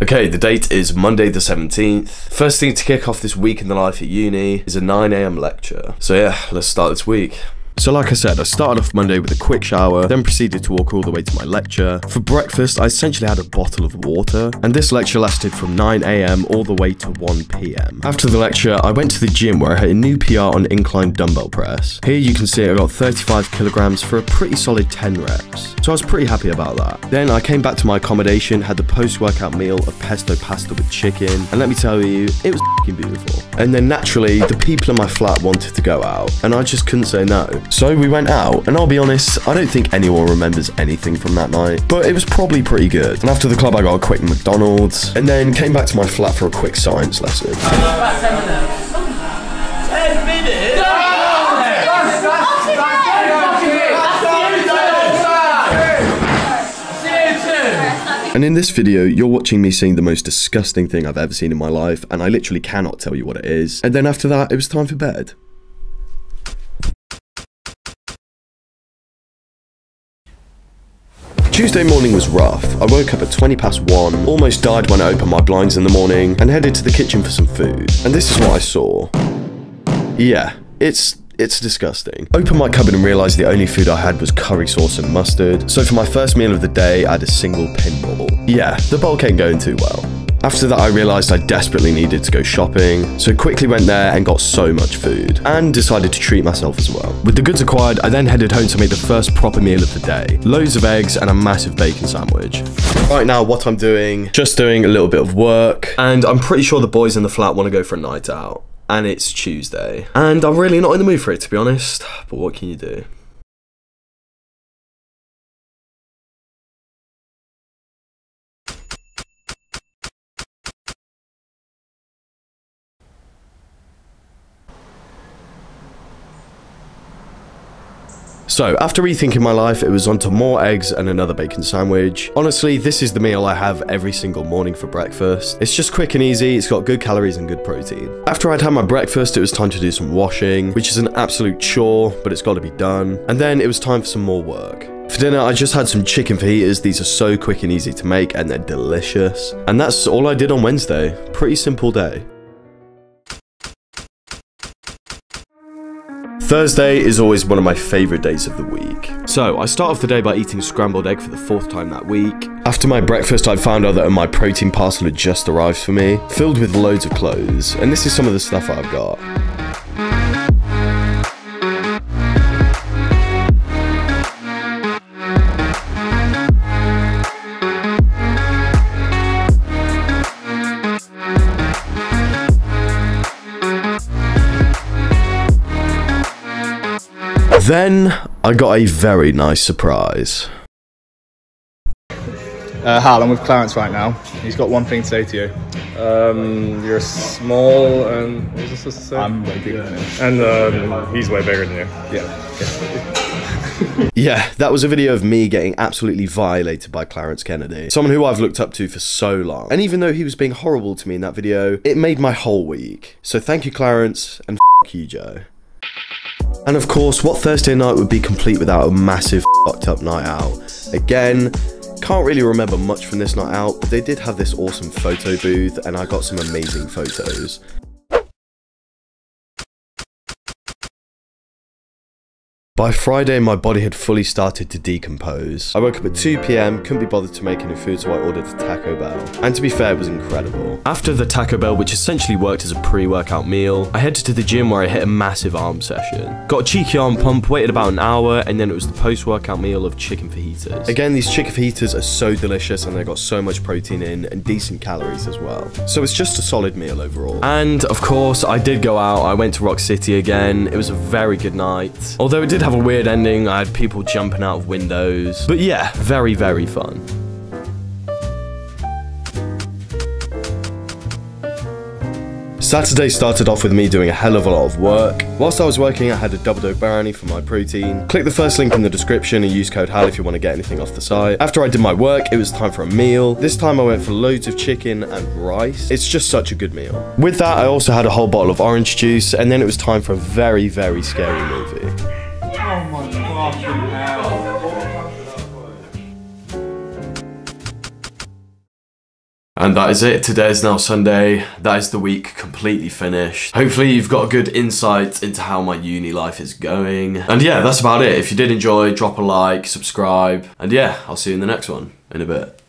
Okay, the date is Monday the 17th. First thing to kick off this week in the life at uni is a 9 AM lecture. So yeah, let's start this week. So like I said, I started off Monday with a quick shower, then proceeded to walk all the way to my lecture. For breakfast, I essentially had a bottle of water, and this lecture lasted from 9 AM all the way to 1 PM. After the lecture, I went to the gym where I hit a new PR on incline dumbbell press. Here you can see I got 35 kilograms for a pretty solid 10 reps. So I was pretty happy about that. Then I came back to my accommodation, had the post-workout meal of pesto pasta with chicken, and let me tell you, it was f***ing beautiful. And then naturally, the people in my flat wanted to go out, and I just couldn't say no. So we went out, and I'll be honest, I don't think anyone remembers anything from that night, but it was probably pretty good. And after the club, I got a quick McDonald's, and then came back to my flat for a quick science lesson. About 10 minutes. 10 minutes? And in this video, you're watching me seeing the most disgusting thing I've ever seen in my life, and I literally cannot tell you what it is. And then after that, it was time for bed. Tuesday morning was rough. I woke up at 1:20, almost died when I opened my blinds in the morning, and headed to the kitchen for some food. And this is what I saw. Yeah, it's disgusting. Opened my cupboard and realised the only food I had was curry sauce and mustard. So for my first meal of the day, I had a single pinball. Yeah, the bulk ain't going too well. After that, I realised I desperately needed to go shopping, so quickly went there and got so much food, and decided to treat myself as well. With the goods acquired, I then headed home to make the first proper meal of the day. Loads of eggs and a massive bacon sandwich. Right now, what I'm doing, just doing a little bit of work, and I'm pretty sure the boys in the flat want to go for a night out. And it's Tuesday. And I'm really not in the mood for it, to be honest, but what can you do? So, after rethinking my life, it was on to more eggs and another bacon sandwich. Honestly, this is the meal I have every single morning for breakfast. It's just quick and easy, it's got good calories and good protein. After I'd had my breakfast, it was time to do some washing, which is an absolute chore, but it's got to be done. And then it was time for some more work. For dinner, I just had some chicken fajitas. These are so quick and easy to make, and they're delicious. And that's all I did on Wednesday. Pretty simple day. Thursday is always one of my favourite days of the week. So, I start off the day by eating scrambled egg for the 4th time that week. After my breakfast, I found out that my protein parcel had just arrived for me, filled with loads of clothes, and this is some of the stuff I've got. Then, I got a very nice surprise. Hal, I'm with Clarence right now. He's got one thing to say to you. You're small and what was I supposed to say? I'm way bigger than him. And he's way bigger than you. Yeah. Yeah, that was a video of me getting absolutely violated by Clarence Kennedy, someone who I've looked up to for so long. And even though he was being horrible to me in that video, it made my whole week. So thank you, Clarence, and f*** you, Joe. And of course, what Thursday night would be complete without a massive fucked up night out? Again, can't really remember much from this night out, but they did have this awesome photo booth and I got some amazing photos. By Friday, my body had fully started to decompose. I woke up at 2 PM, couldn't be bothered to make any food, so I ordered a Taco Bell. And to be fair, it was incredible. After the Taco Bell, which essentially worked as a pre-workout meal, I headed to the gym where I hit a massive arm session. Got a cheeky arm pump, waited about an hour, and then it was the post-workout meal of chicken fajitas. Again, these chicken fajitas are so delicious, and they got so much protein in, and decent calories as well. So it's just a solid meal overall. And, of course, I did go out. I went to Rock City again. It was a very good night. Although it did have a weird ending. I had people jumping out of windows. But yeah, very, very fun. Saturday started off with me doing a hell of a lot of work. Whilst I was working, I had a double dough brownie for my protein. Click the first link in the description and use code HAL if you want to get anything off the site. After I did my work, it was time for a meal. This time I went for loads of chicken and rice. It's just such a good meal. With that, I also had a whole bottle of orange juice, and then it was time for a very, very scary movie. Oh my fucking hell. And that is it. Today is now Sunday. That is the week completely finished. Hopefully you've got a good insight into how my uni life is going. And yeah, that's about it. If you did enjoy, drop a like, subscribe, and yeah, I'll see you in the next one in a bit.